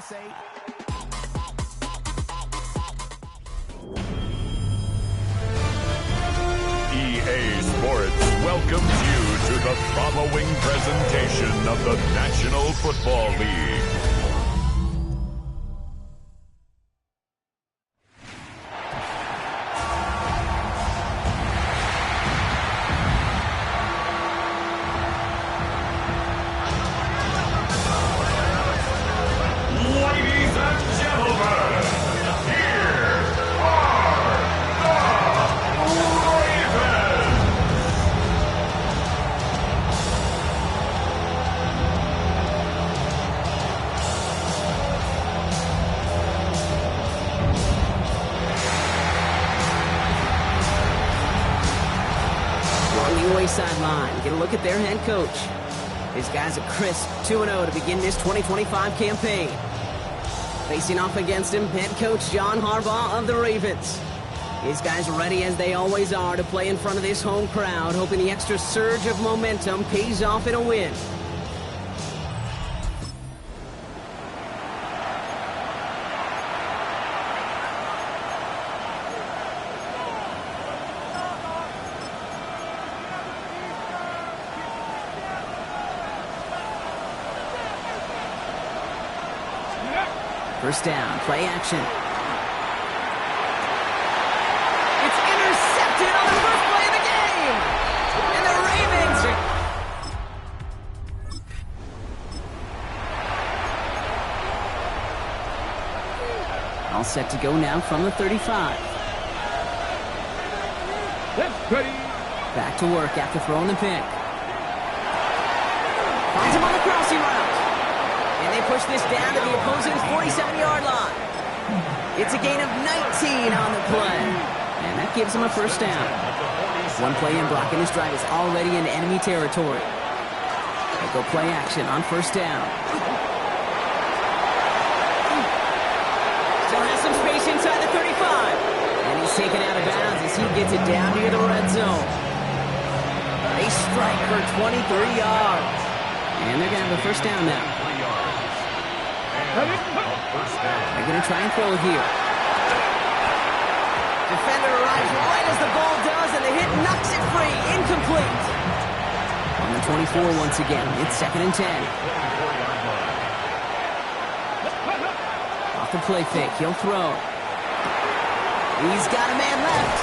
say. EA Sports welcomes you to the following presentation of the National Football League. Ladies and gentlemen, here are the Ravens. Along the away sideline, get a look at their head coach. These guys are crisp 2-0 to begin this 2025 campaign. Facing off against him, head coach John Harbaugh of the Ravens. These guys are ready as they always are to play in front of this home crowd, hoping the extra surge of momentum pays off in a win. First down, play action. It's intercepted on the first play of the game! And the Ravens all set to go now from the 35. Ready. Back to work after throwing the pick. Finds him on the crossing route. And they push this down to the opposing 47-yard line. It's a gain of 19 on the play. And that gives them a first down. One play in blocking this drive is already in enemy territory. They go play action on first down. Still has some space inside the 35. And he's taken out of bounds as he gets it down near the red zone. They strike for 23 yards. And they're going to have a first down now. They're going to try and throw it here. Defender arrives right as the ball does, and the hit knocks it free. Incomplete. On the 24 once again. It's 2nd and 10. Off the play fake. He'll throw. He's got a man left.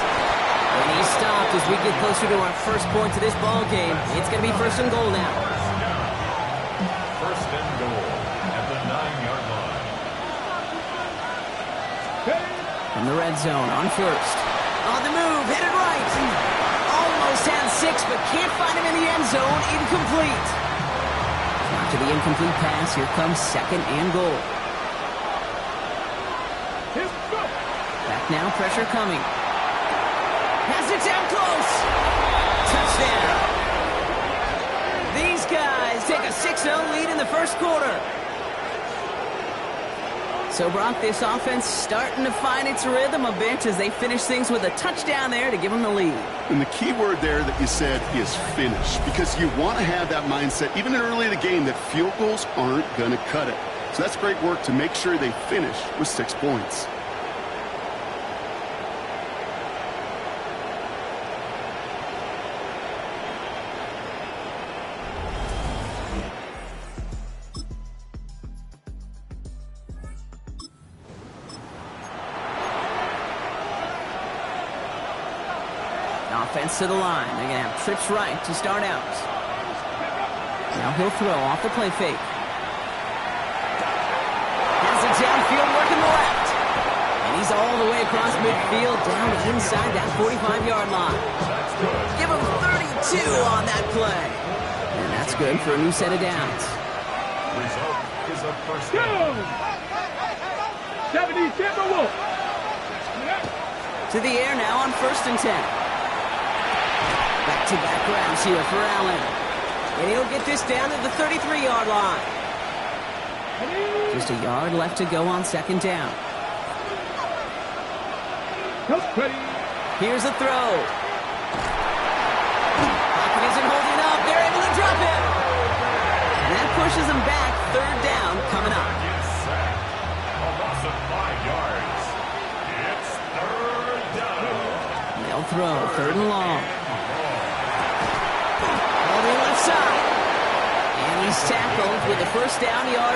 And he's stopped as we get closer to our first point to this ball game. It's going to be 1st and goal now. First and goal at the 9-yard line. From the red zone on first. On the move, headed right. Almost has 6, but can't find him in the end zone. Incomplete. After the incomplete pass, here comes 2nd and goal. Back now, pressure coming. Has it down close. Touchdown. These guys take a 6-0 lead in the first quarter. So, Brock, this offense starting to find its rhythm a bit as they finish things with a touchdown there to give them the lead. And the key word there that you said is finish, because you want to have that mindset, even early in the game, that field goals aren't going to cut it. So that's great work to make sure they finish with 6 points. Offense to the line. They're going to have trips right to start out. Now he'll throw off the play fake. Has it downfield working the left. And he's all the way across midfield down inside that 45-yard line. Give him 32 on that play. And that's good for a new set of downs. Result is a first Go! down. 70 Timberwolves. To the air now on 1st and 10. Back-to-back grabs here for Allen. And he'll get this down to the 33-yard line. Just a yard left to go on 2nd down. Here's a throw. Pocket isn't holding up. They're able to drop him. And that pushes him back. 3rd down coming up.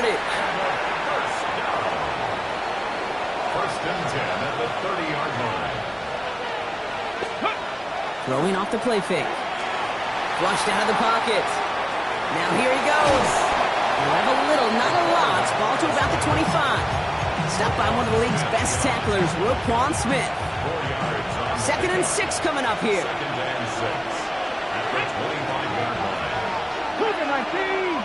yardage. First and 10 at the 30-yard line. Throwing off the play fake. Flushed out of the pocket. Now here he goes. He'll have a little, not a lot. Ball to about the 25. Stopped by one of the league's best tacklers, Roquan Smith. 4 yards on 2nd and 6 coming up here. 2nd and 6 at the 25-yard line. Look at 19.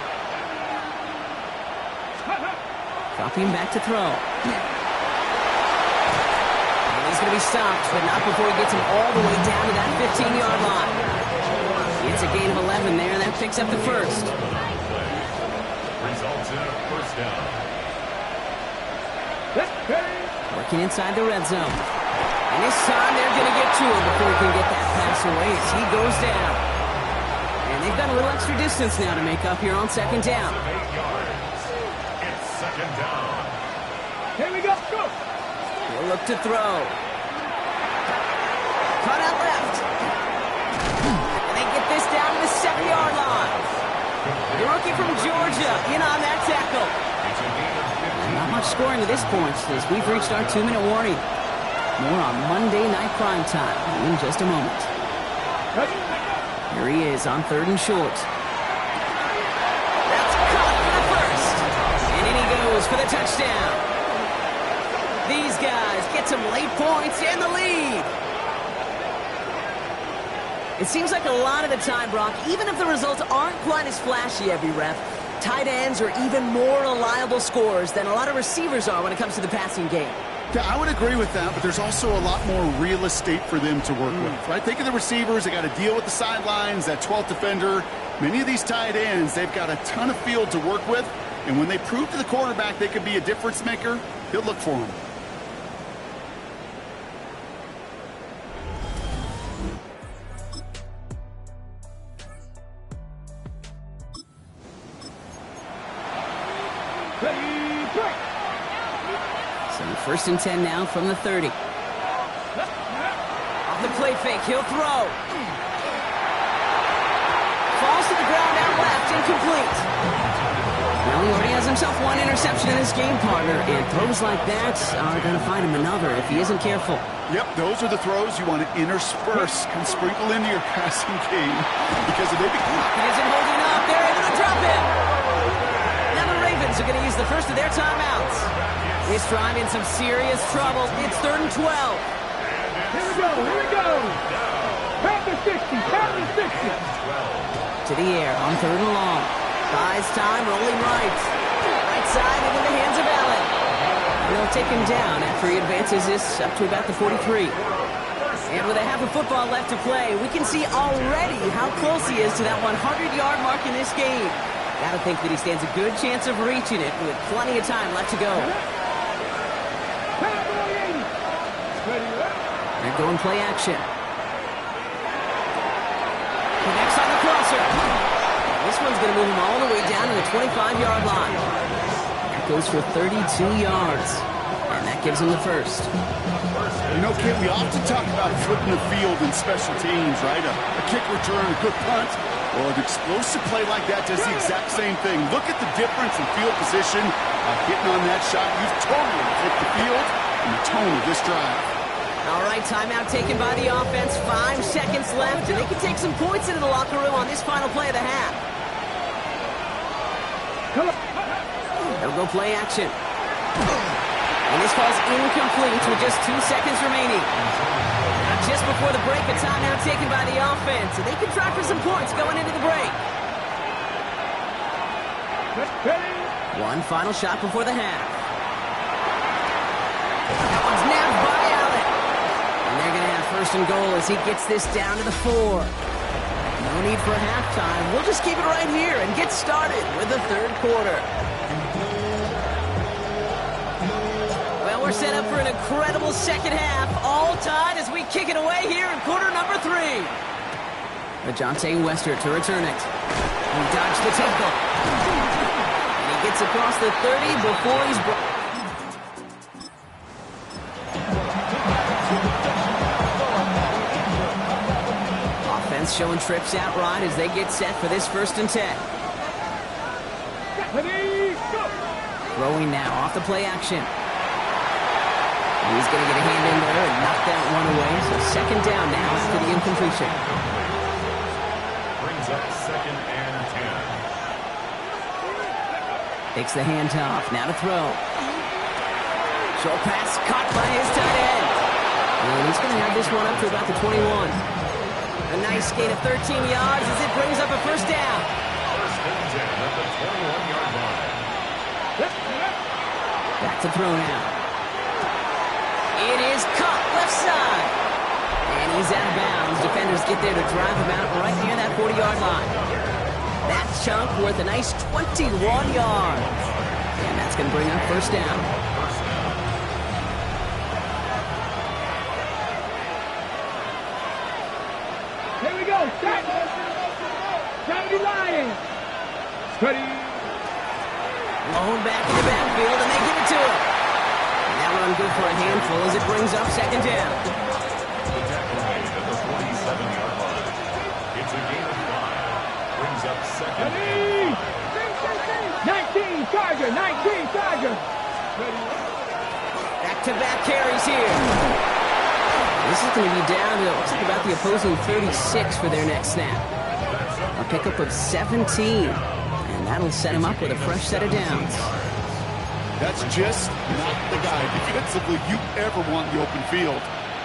Dropping back to throw. And he's going to be stopped, but not before he gets him all the way down to that 15-yard line. It's a gain of 11 there, and that picks up the first. Results in a first down. Working inside the red zone. And this time they're going to get to him before he can get that pass away as he goes down. And they've got a little extra distance now to make up here on 2nd down. 8 yards. It's 2nd down. Here we go. Go. He'll look to throw. Cut out left. And they get this down to the 7-yard line. The rookie from Georgia in on that tackle. It's a gain of 15. Not much scoring at this point as we've reached our 2-minute warning. More on Monday Night Prime Time in just a moment. Here he is on 3rd and short. That's caught for the first. And in he goes for the touchdown. These guys get some late points and the lead. It seems like a lot of the time, Brock, even if the results aren't quite as flashy every rep, tight ends are even more reliable scorers than a lot of receivers are when it comes to the passing game. Yeah, I would agree with that, but there's also a lot more real estate for them to work with, right? Think of the receivers. They got to deal with the sidelines, that 12th defender. Many of these tight ends, they've got a ton of field to work with, and when they prove to the quarterback they can be a difference maker, he'll look for them. So 1st and 10 now from the 30. Off the play fake, he'll throw. Falls to the ground out left, incomplete. Well, he already has himself one interception in his game, partner, and throws like that are going to find him another if he isn't careful. Yep, those are the throws you want to intersperse and sprinkle into your passing game because if they become... He isn't holding up. They're able to drop him. Now the Ravens are going to use the first of their timeouts. This drive in some serious trouble. It's 3rd and 12. Here we go. Here we go. Pat the 60. Pat the 60. To the air on 3rd and long. Buys time, rolling right. Right side into the hands of Allen. And they'll take him down after he advances this up to about the 43. And with a half of football left to play, we can see already how close he is to that 100-yard mark in this game. Gotta think that he stands a good chance of reaching it with plenty of time left to go. They're going play action. Connects on the crosser. This one's going to move him all the way down to the 25-yard line. That goes for 32 yards. And that gives him the first. You know, Kit, we often talk about flipping the field in special teams, right? A kick return, a good punt. Well, an explosive play like that does the exact same thing. Look at the difference in field position. Hitting on that shot, you've totally flipped the field and the tone of this drive. All right, timeout taken by the offense. 5 seconds left, and they can take some points into the locker room on this final play of the half. They'll go play action. And this falls incomplete with just 2 seconds remaining. Now just before the break, a timeout taken by the offense, and they can try for some points going into the break. One final shot before the half. That one's nabbed by Allen. And they're going to have 1st and goal as he gets this down to the 4. No need for halftime. We'll just keep it right here and get started with the 3rd quarter. Well, we're set up for an incredible second half. All tied as we kick it away here in quarter number 3. Ajante Wester to return it. He dodged the tackle. And he gets across the 30 before he's brought. Offense showing trips out right as they get set for this 1st and 10. Ready, go! Throwing now off the play action. He's going to get a hand in there and knock that one away. So second down now after the incompletion. Brings up 2nd and 10. Takes the handoff. Now to throw. Short pass caught by his tight end. And he's going to have this one up to about the 21. A nice gain of 13 yards as it brings up a first down. 1st and 10 at the 21-yard line. Back to throw now. It is caught left side. And he's out of bounds. Defenders get there to drive him out right near that 40-yard line. That chunk worth a nice 21 yards. And that's going to bring up first down. Here we go. Set. County Lions. Ready. Blown back in the backfield, and they give it to him. And that run good for a handful as it brings up second down. The tackle made at the 47-yard line. It's a gain of 5. Brings up 2nd and 19 Charger. 19 Charger. Back-to-back carries here. This is going to be down to, looks like about the opposing 36 for their next snap. A pickup of 17. And that'll set him up with a fresh set of downs. That's just not the guy defensively you ever want in the open field.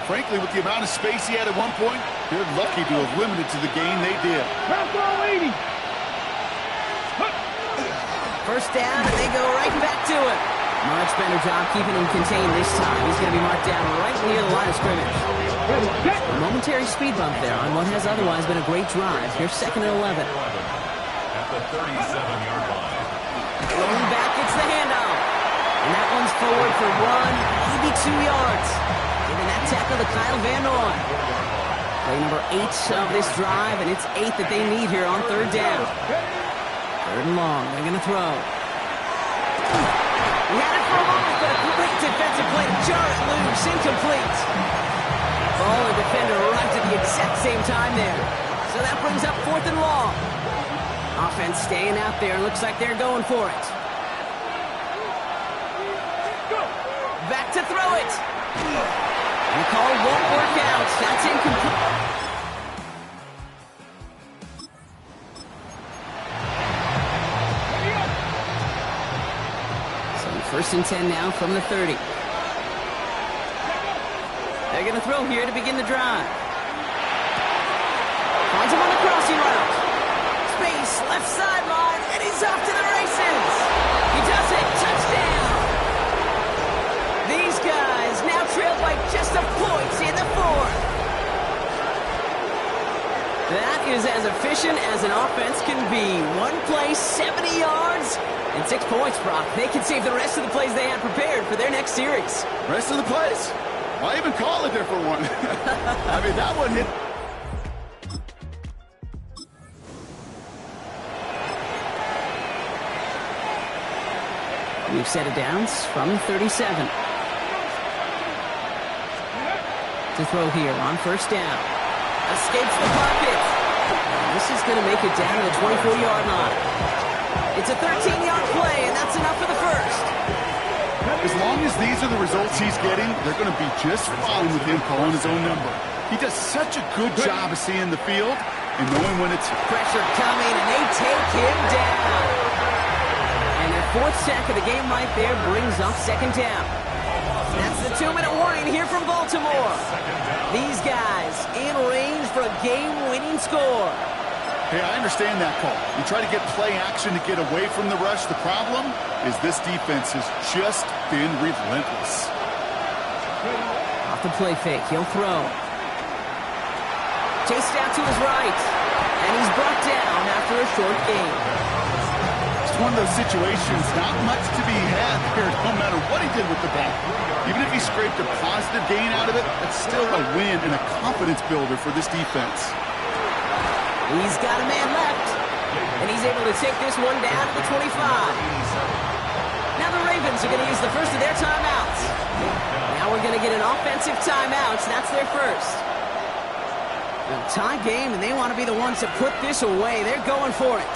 Frankly, with the amount of space he had at one point, they're lucky to have limited to the gain they did. First down, and they go right back to it. Much better job keeping him contained this time. He's going to be marked down right near the line of scrimmage. A momentary speed bump there on what has otherwise been a great drive. Here's 2nd and 11. At the 37-yard line. Going back, it's the handoff. And that one's forward for 82 yards. Giving that tackle to Kyle Van Noy. Play number 8 of this drive, and it's 8 that they need here on 3rd down. 3rd and long, they're going to throw. He had it for a moment, but a great defensive play to jar it loose, incomplete. Ball and defender arrived at the exact same time there. So that brings up 4th and long. Offense staying out there. Looks like they're going for it. Back to throw it. The call won't work out. That's incomplete. So 1st and 10 now from the 30. They're going to throw here to begin the drive. Finds him on the crossing route. Space, left sideline, and he's off to the races. He does it. Touchdown. These guys now trail by just a point in the 4th. That is as efficient as an offense can be. One play, 70 yards, and 6 points, Brock. They can save the rest of the plays they had prepared for their next series. Rest of the plays? Why even call a different one? I mean, that one hit. We've set it downs from 37. To throw here on 1st down. Escapes the pocket. And this is going to make it down to the 24-yard line. It's a 13-yard play, and that's enough for the 1st. As long as these are the results he's getting, they're going to be just fine with him calling his own number. He does such a good job of seeing the field and knowing when it's pressure coming, and they take him down. And their 4th sack of the game right there brings up 2nd down. That's the 2-minute warning here from Baltimore. These guys in range for a game-winning score. Hey, I understand that call. You try to get play action to get away from the rush. The problem is this defense has just been relentless. Off the play fake, he'll throw. Chased out to his right. And he's brought down after a short gain. It's one of those situations, not much to be had here, no matter what he did with the ball. Even if he scraped a positive gain out of it, that's still a win and a confidence builder for this defense. He's got a man left, and he's able to take this one down to the 25. Now the Ravens are going to use the first of their timeouts. Now we're going to get an offensive timeout. That's their first. A tie game, and they want to be the ones to put this away. They're going for it.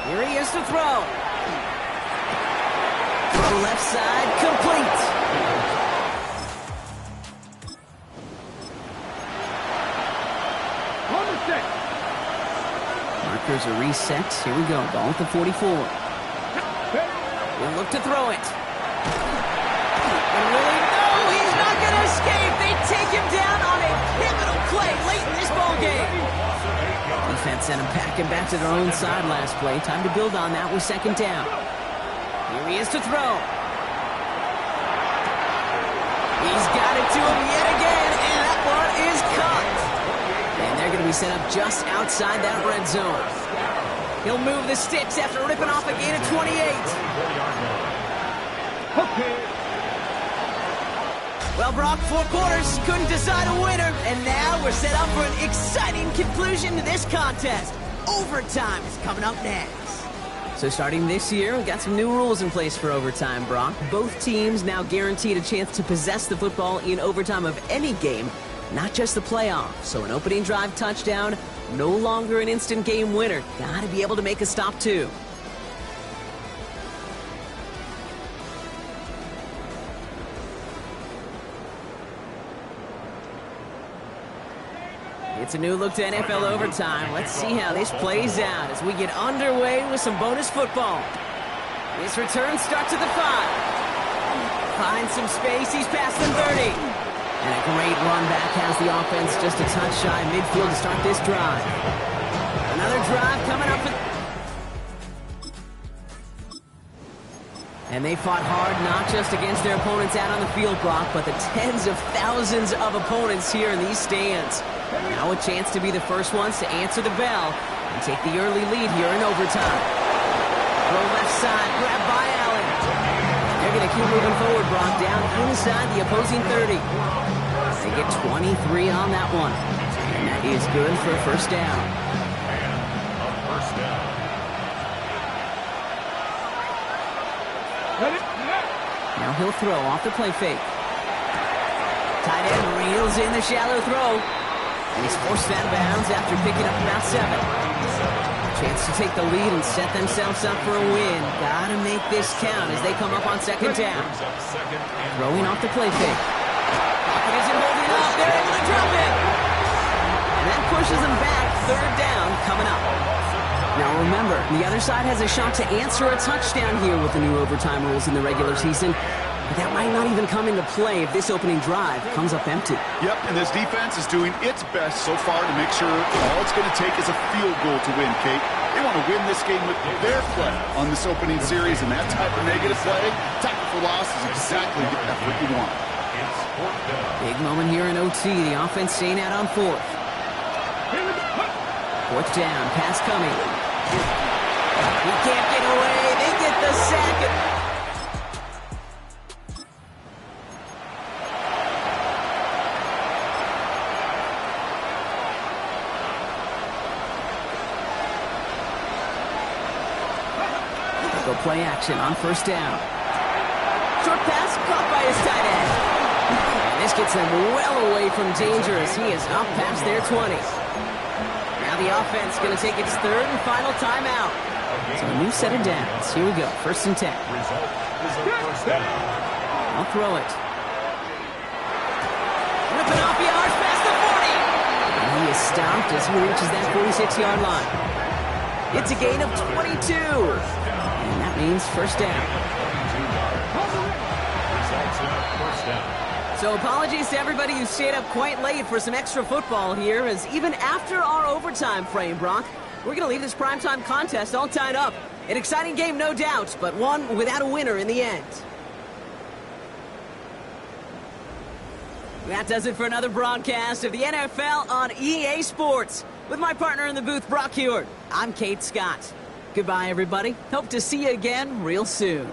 Here he is to throw. Throw left side, complete. On the set. Markers are reset. Here we go. Ball at the 44. We'll look to throw it. And really, no, he's not going to escape. They take him down on a pivotal play late in this ball game. Defense sent him packing back to their own side last play. Time to build on that with second down. Here he is to throw. He's got it to him yet again, and that one is caught. And they're going to be set up just outside that red zone. He'll move the sticks after ripping off a gain of 28. Okay. Well, Brock, 4 quarters couldn't decide a winner, and now we're set up for an exciting conclusion to this contest. Overtime is coming up next. So starting this year, we've got some new rules in place for overtime, Brock. Both teams now guaranteed a chance to possess the football in overtime of any game, not just the playoffs. So an opening drive touchdown, no longer an instant game winner. Got to be able to make a stop, too. It's a new look to NFL overtime. Let's see how this plays out as we get underway with some bonus football. This return starts at the 5. Finds some space. He's past the 30. And a great run back has the offense just a touch shy midfield to start this drive. Another drive coming up. And they fought hard not just against their opponents out on the field, Brock, but the tens of thousands of opponents here in these stands. Now a chance to be the first ones to answer the bell and take the early lead here in overtime. Throw left side, grabbed by Allen. They're going to keep moving forward, Brock, down inside the opposing 30. They get 23 on that one. And that is good for a first down. And a first down. Now he'll throw off the play fake. Tight end reels in the shallow throw. And he's forced out of bounds after picking up about 7. Chance to take the lead and set themselves up for a win. Gotta make this count as they come up on second down. Throwing off the play fake. Pocket isn't holding up. They're able to drop it. And that pushes them back. Third down coming up. Now remember, the other side has a shot to answer a touchdown here with the new overtime rules in the regular season. But that might not even come into play if this opening drive comes up empty. Yep, and this defense is doing its best so far to make sure all it's going to take is a field goal to win, Kate. They want to win this game with their play on this opening series, and that type of negative play, tackle for loss, is exactly the effort you want. Big moment here in OT. The offense staying out on 4th. 4th down, pass coming. He can't get away. They get the sack. Play action on first down. Short pass caught by his tight end. And this gets them well away from danger as he is up past their 20. Now the offense going to take its 3rd and final timeout. So a new set of downs. Here we go. 1st and 10. I'll throw it. Ripping off yards past the 40. And he is stopped as he reaches that 46-yard line. It's a gain of 22. And that means first down. So apologies to everybody who stayed up quite late for some extra football here, as even after our overtime frame, Brock, we're going to leave this primetime contest all tied up. An exciting game, no doubt, but one without a winner in the end. That does it for another broadcast of the NFL on EA Sports. With my partner in the booth, Brock Hewitt, I'm Kate Scott. Goodbye, everybody. Hope to see you again real soon.